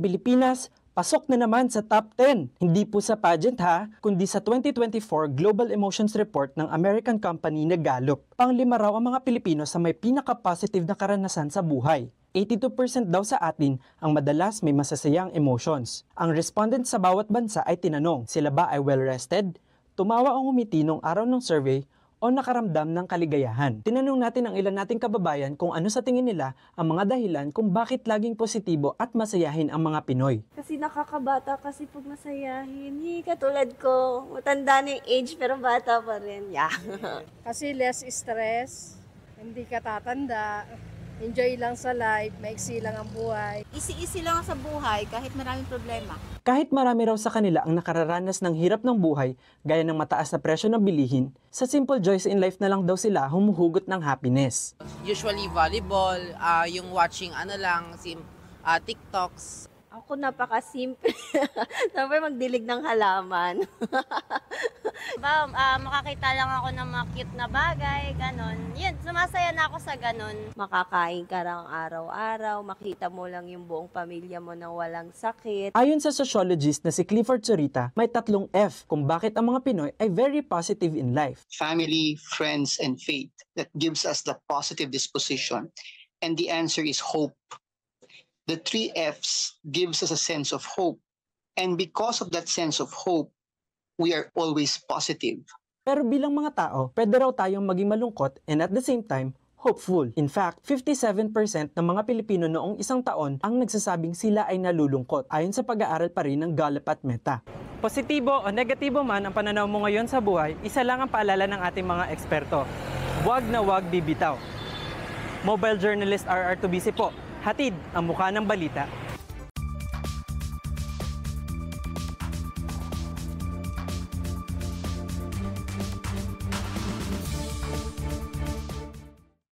Pilipinas, pasok na naman sa top 10. Hindi po sa pageant ha, kundi sa 2024 Global Emotions Report ng American company na Gallup. Panglima raw ang mga Pilipino sa may pinaka-positive na karanasan sa buhay. 82% daw sa atin ang madalas may masasayang emotions. Ang respondents sa bawat bansa ay tinanong, sila ba ay well-rested, tumawa o ngumiti nung araw ng survey, o nakaramdam ng kaligayahan. Tinanong natin ang ilan nating kababayan kung ano sa tingin nila ang mga dahilan kung bakit laging positibo at masayahin ang mga Pinoy. Kasi nakakabata kasi pag masayahin. Katulad ko, matanda na yung age pero bata pa rin. Yeah. Kasi less stress, hindi ka tatanda, enjoy lang sa life, maiksi lang ang buhay. Easy-easy lang sa buhay kahit maraming problema. Kahit marami raw sa kanila ang nakararanas ng hirap ng buhay, gaya ng mataas na presyo ng bilihin, sa simple joys in life na lang daw sila humuhugot ng happiness. Usually volleyball, yung watching TikToks. Ako napaka-simple. Sabi magdilig ng halaman. Makakita lang ako ng mga cute na bagay, ganon. Yun, sumasaya na ako sa ganon. Makakain ka lang araw-araw, makita mo lang yung buong pamilya mo na walang sakit. Ayon sa sociologist na si Clifford Zurita, may 3 F kung bakit ang mga Pinoy ay very positive in life. Family, friends, and faith that gives us the positive disposition. And the answer is hope. The 3 Fs gives us a sense of hope. And because of that sense of hope, we are always positive. Pero bilang mga tao, pwede raw tayong maging malungkot and at the same time, hopeful. In fact, 57% ng mga Pilipino noong isang taon ang nagsasabing sila ay nalulungkot, ayon sa pag-aaral pa rin ng Gallup at Meta. Positibo o negatibo man ang pananaw mo ngayon sa buhay, isa lang ang paalala ng ating mga eksperto. Huwag na huwag bibitaw. Mobile journalist RR Tubisi po, hatid ang mukha ng balita.